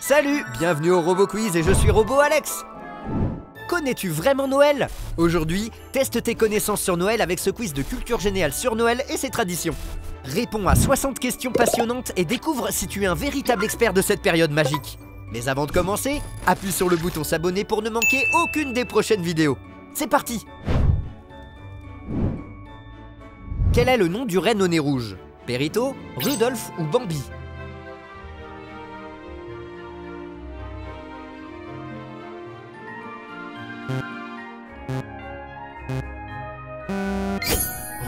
Salut, bienvenue au Robo Quiz et je suis Robo Alex. Connais-tu vraiment Noël? Aujourd'hui, teste tes connaissances sur Noël avec ce quiz de culture générale sur Noël et ses traditions. Réponds à 60 questions passionnantes et découvre si tu es un véritable expert de cette période magique. Mais avant de commencer, appuie sur le bouton s'abonner pour ne manquer aucune des prochaines vidéos. C'est parti! Quel est le nom du renne au nez rouge? Périto, Rudolph ou Bambi?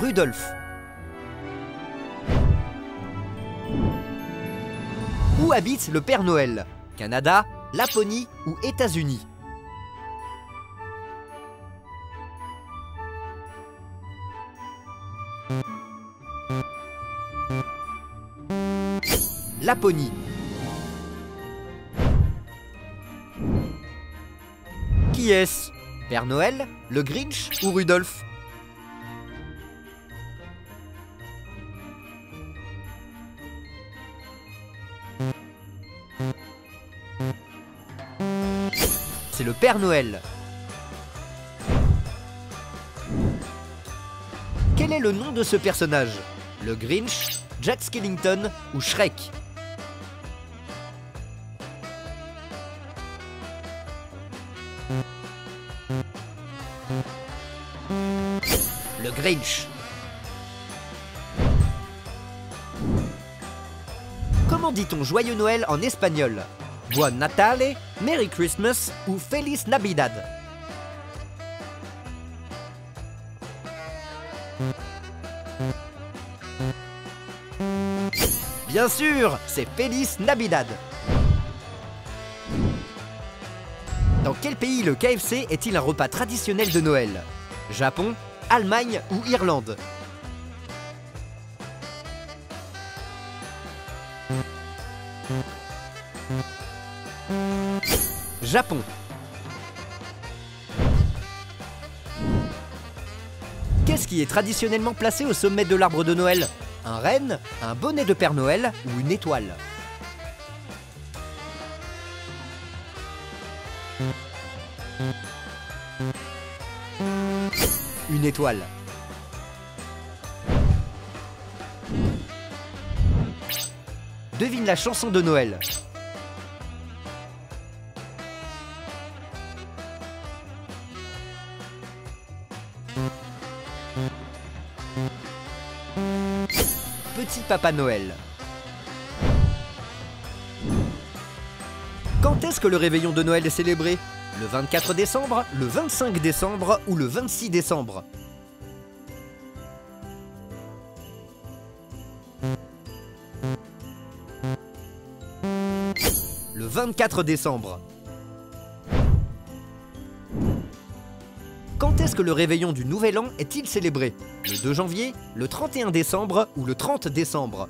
Rudolph. Où habite le Père Noël? Canada, Laponie ou États-Unis? Laponie. Qui est-ce? Père Noël, le Grinch ou Rudolph? C'est le Père Noël. Quel est le nom de ce personnage? Le Grinch, Jack Skellington ou Shrek? Le Grinch. Comment dit-on Joyeux Noël en espagnol? Buon Natale, Merry Christmas ou Feliz Navidad? Bien sûr, c'est Feliz Navidad. Dans quel pays le KFC est-il un repas traditionnel de Noël? Japon, Allemagne ou Irlande? Japon. Qu'est-ce qui est traditionnellement placé au sommet de l'arbre de Noël? Un renne, un bonnet de Père Noël ou une étoile? Une étoile. Devine la chanson de Noël. Petit Papa Noël. Quand est-ce que le réveillon de Noël est célébré? Le 24 décembre, le 25 décembre ou le 26 décembre? Le 24 décembre. Quand est-ce que le réveillon du Nouvel An est-il célébré? Le 2 janvier, le 31 décembre ou le 30 décembre?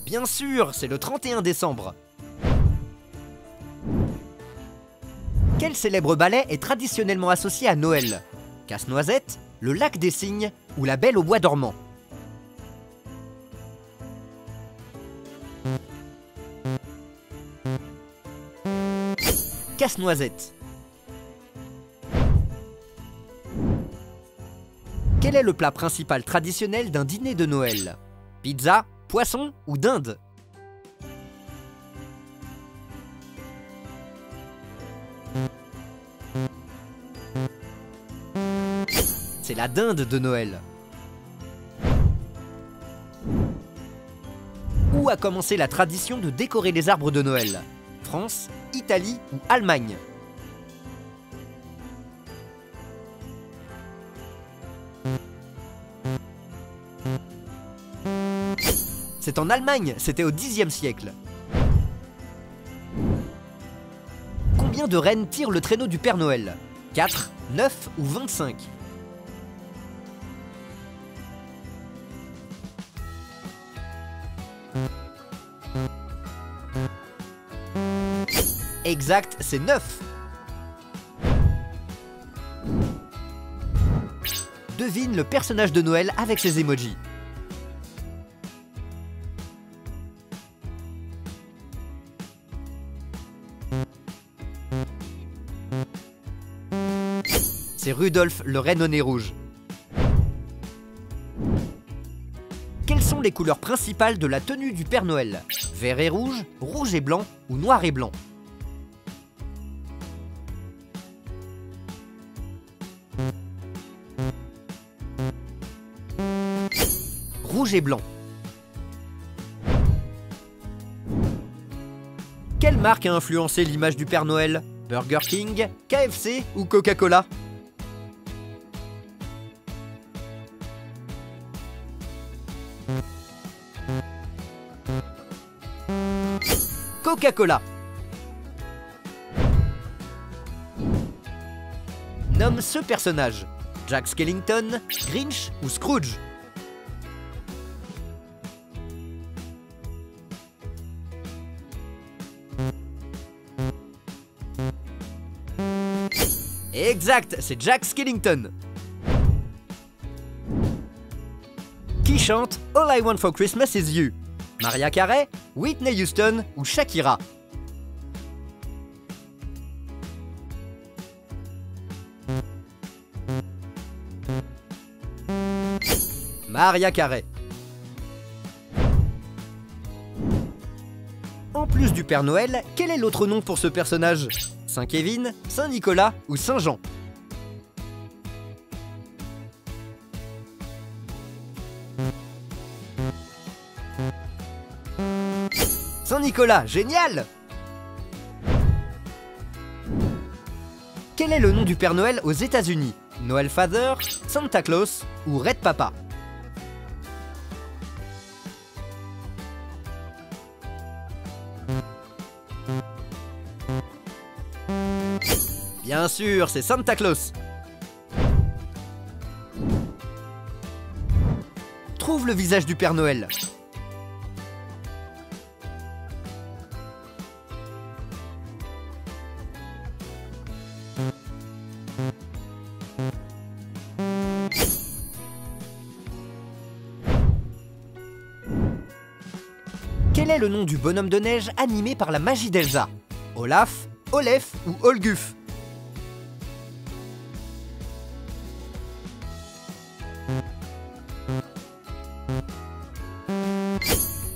Bien sûr, c'est le 31 décembre. Quel célèbre ballet est traditionnellement associé à Noël? Casse-Noisette, le Lac des Cygnes ou la Belle au bois dormant? Casse-Noisette. Quel est le plat principal traditionnel d'un dîner de Noël? Pizza, poisson ou dinde? C'est la dinde de Noël. Où a commencé la tradition de décorer les arbres de Noël? France, Italie ou Allemagne? C'est en Allemagne, c'était au Xe siècle. Combien de rennes tire le traîneau du Père Noël? 4, 9 ou 25? Exact, c'est 9. Devine le personnage de Noël avec ses emojis. C'est Rudolph le renne au nez rouge. Quelles sont les couleurs principales de la tenue du Père Noël? Vert et rouge, rouge et blanc ou noir et blanc? Rouge et blanc. Quelle marque a influencé l'image du Père Noël? Burger King, KFC ou Coca-Cola? Coca-Cola. Nomme ce personnage. Jack Skellington, Grinch ou Scrooge? Exact, c'est Jack Skellington. Qui chante All I Want for Christmas is You? Mariah Carey, Whitney Houston ou Shakira? Mariah Carey. En plus du Père Noël, quel est l'autre nom pour ce personnage? Saint Kevin, Saint Nicolas ou Saint Jean? Saint Nicolas, génial! Quel est le nom du Père Noël aux États-Unis? Noël Father, Santa Claus ou Red Papa? Bien sûr, c'est Santa Claus. Trouve le visage du Père Noël. Quel est le nom du bonhomme de neige animé par la magie d'Elsa? Olaf, Olef ou Olguf?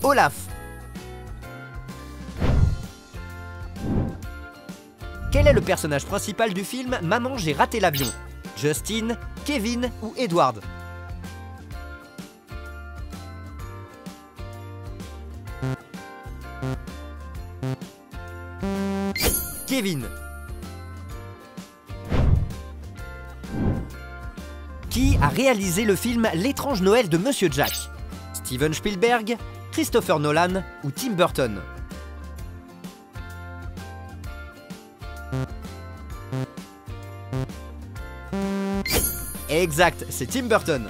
Olaf. Quel est le personnage principal du film Maman, j'ai raté l'avion? Justin, Kevin ou Edward? Kevin. Qui a réalisé le film L'étrange Noël de Monsieur Jack? Steven Spielberg, Christopher Nolan ou Tim Burton? Exact, c'est Tim Burton.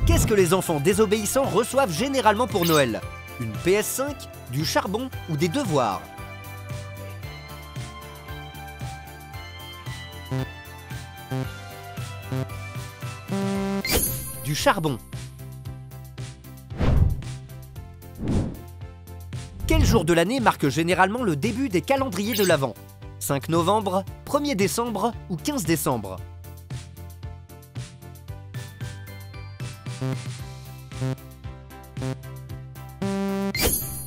Qu'est-ce que les enfants désobéissants reçoivent généralement pour Noël? Une PS5, du charbon ou des devoirs? Du charbon. Quel jour de l'année marque généralement le début des calendriers de l'Avent? 5 novembre, 1er décembre ou 15 décembre?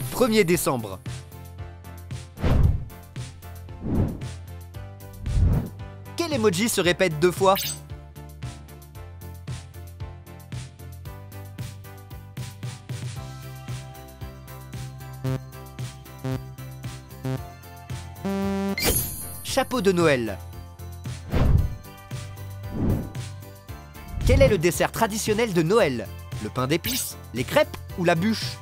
« 1er décembre. Quel emoji se répète 2 fois? Chapeau de Noël. Quel est le dessert traditionnel de Noël? Le pain d'épices, les crêpes ou la bûche?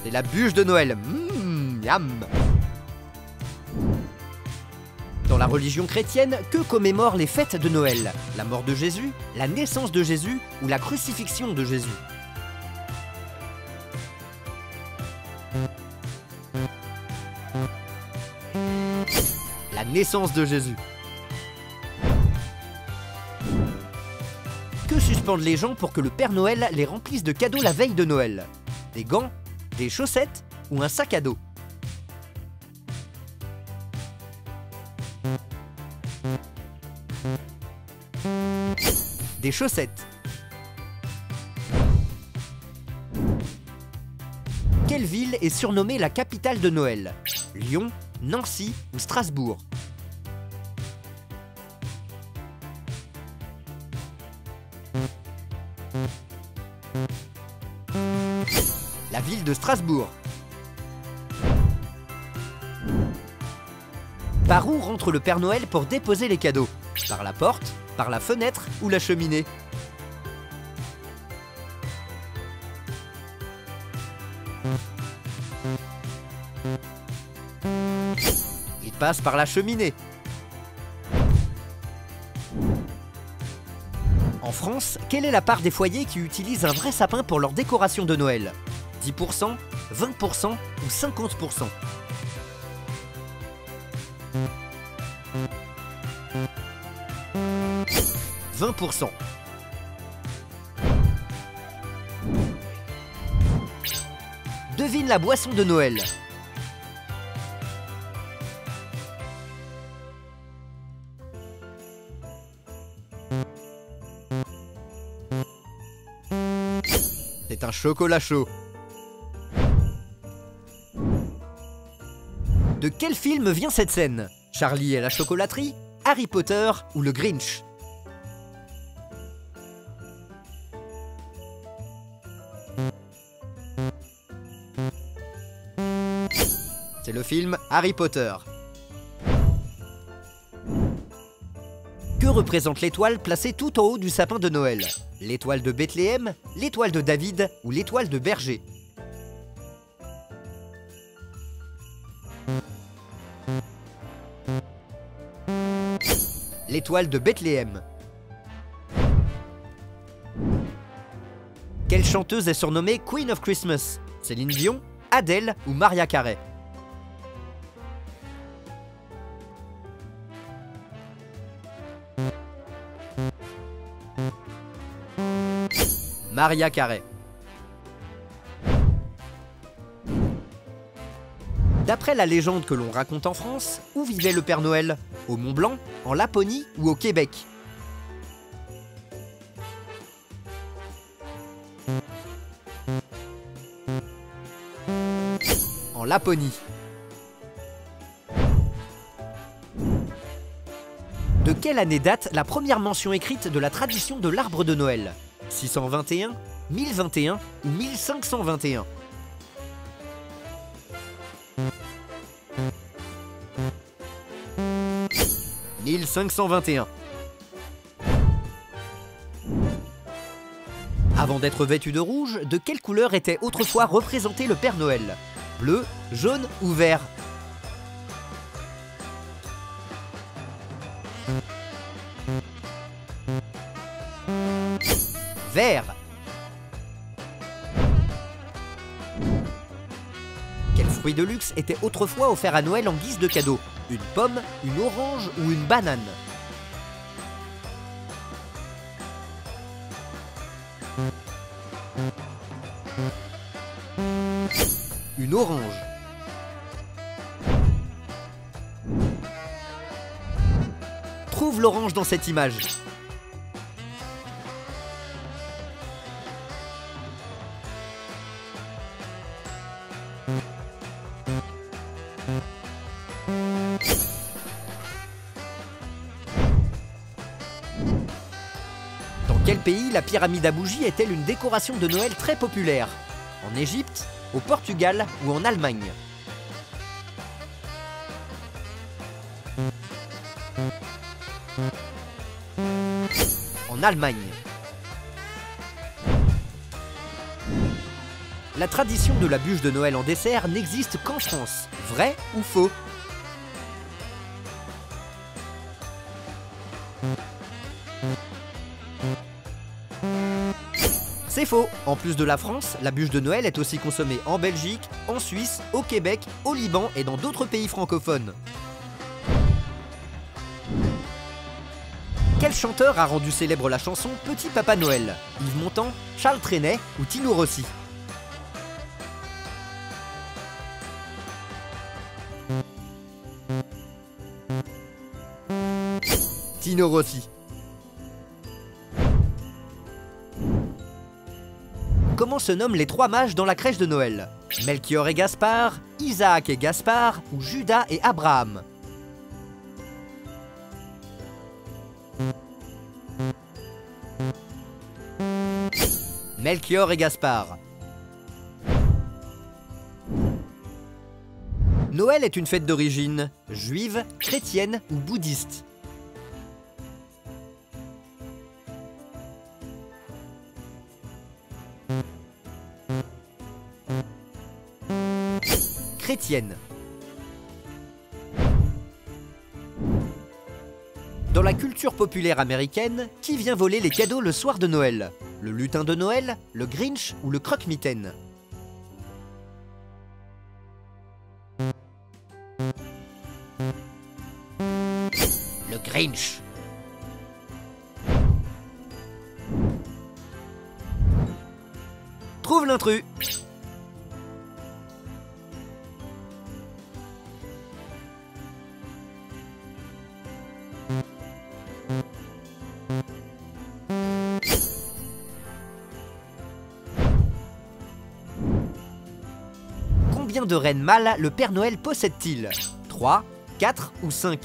C'est la bûche de Noël. Miam. Dans la religion chrétienne, que commémorent les fêtes de Noël? La mort de Jésus, la naissance de Jésus ou la crucifixion de Jésus? La naissance de Jésus. Que suspendent les gens pour que le Père Noël les remplisse de cadeaux la veille de Noël? Des gants, des chaussettes ou un sac à dos? Des chaussettes. Quelle ville est surnommée la capitale de Noël? Lyon, Nancy ou Strasbourg? La ville de Strasbourg. Par où rentre le Père Noël pour déposer les cadeaux? Par la porte, par la fenêtre ou la cheminée? Il passe par la cheminée. En France, quelle est la part des foyers qui utilisent un vrai sapin pour leur décoration de Noël? 10%, 20% ou 50%? « 20%. Devine la boisson de Noël. C'est un chocolat chaud. De quel film vient cette scène? Charlie et la chocolaterie, Harry Potter ou le Grinch? C'est le film Harry Potter. Que représente l'étoile placée tout en haut du sapin de Noël? L'étoile de Bethléem, l'étoile de David ou l'étoile de Berger? L'étoile de Bethléem. Quelle chanteuse est surnommée Queen of Christmas? Céline Dion, Adèle ou Mariah Carey? Mariah Carey. D'après la légende que l'on raconte en France, où vivait le Père Noël? Au Mont Blanc, en Laponie ou au Québec? En Laponie. De quelle année date la première mention écrite de la tradition de l'arbre de Noël? 621, 1021 ou 1521? « 1521. Avant d'être vêtu de rouge, de quelle couleur était autrefois représenté le Père Noël? Bleu, jaune ou vert? Vert. Quel fruit de luxe était autrefois offert à Noël en guise de cadeau? Une pomme, une orange ou une banane? Une orange. Trouve l'orange dans cette image. Dans quel pays la pyramide à bougies est-elle une décoration de Noël très populaire? En Égypte, au Portugal ou en Allemagne? En Allemagne. La tradition de la bûche de Noël en dessert n'existe qu'en France. Vrai ou faux? C'est faux. En plus de la France, la bûche de Noël est aussi consommée en Belgique, en Suisse, au Québec, au Liban et dans d'autres pays francophones. Quel chanteur a rendu célèbre la chanson Petit Papa Noël? Yves Montand, Charles Trenet ou Tino Rossi? Tino Rossi. Comment se nomment les trois mages dans la crèche de Noël? Melchior et Gaspard, Isaac et Gaspard ou Judas et Abraham? Melchior et Gaspard. Noël est une fête d'origine juive, chrétienne ou bouddhiste? Chrétienne. Dans la culture populaire américaine, qui vient voler les cadeaux le soir de Noël? Le lutin de Noël, le Grinch ou le croque-mitaine? Le Grinch. Trouve l'intrus. Combien de rennes mâles le Père Noël possède-t-il? 3, 4 ou 5?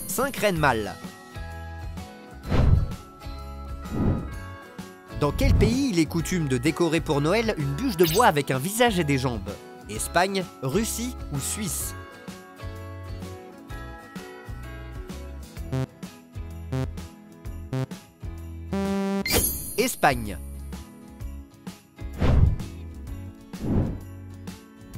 Cinq rennes mâles. Dans quel pays il est coutume de décorer pour Noël une bûche de bois avec un visage et des jambes? Espagne, Russie ou Suisse? Espagne.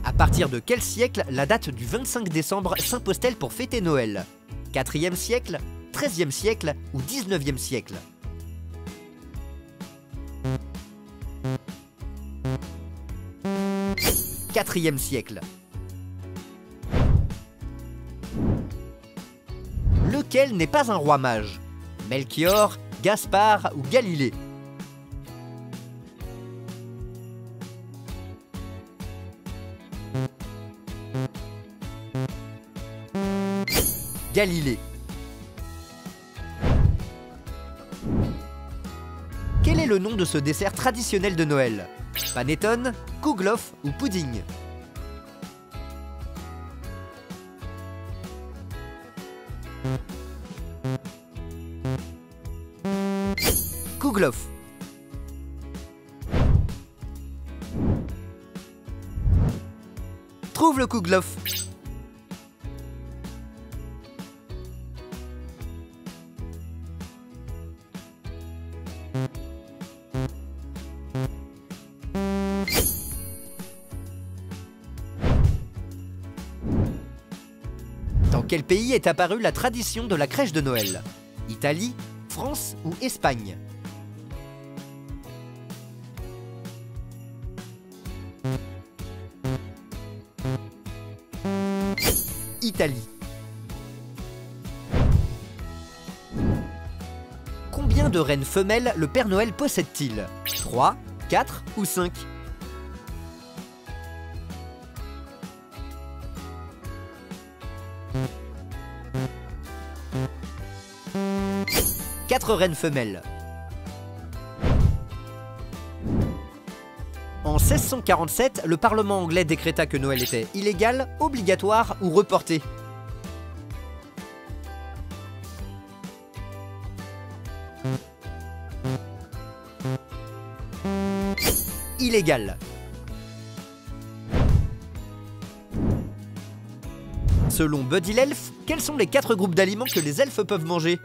À partir de quel siècle la date du 25 décembre s'impose-t-elle pour fêter Noël? 4e siècle, 13e siècle ou 19e siècle? Quatrième siècle. Lequel n'est pas un roi mage? Melchior, Gaspard ou Galilée? Galilée. Quel est le nom de ce dessert traditionnel de Noël? Panettone, kouglof ou pudding? Kouglof. Trouve le kouglof. Dans quel pays est apparue la tradition de la crèche de Noël? Italie, France ou Espagne? Italie. Combien de rennes femelles le Père Noël possède-t-il? 3, 4 ou 5? Quatre rennes femelles. En 1647, le Parlement anglais décréta que Noël était illégal, obligatoire ou reporté. Illégal. Selon Buddy l'elfe, quels sont les 4 groupes d'aliments que les elfes peuvent manger?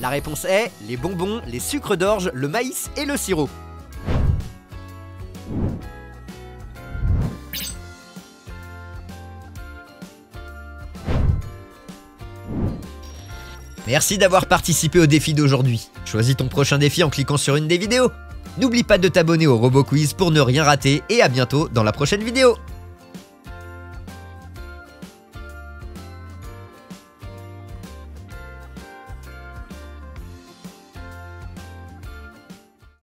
La La réponse est les bonbons, les sucres d'orge, le maïs et le sirop. Merci d'avoir participé au défi d'aujourd'hui. Choisis ton prochain défi en cliquant sur une des vidéos. N'oublie pas de t'abonner au RoboQuiz pour ne rien rater et à bientôt dans la prochaine vidéo.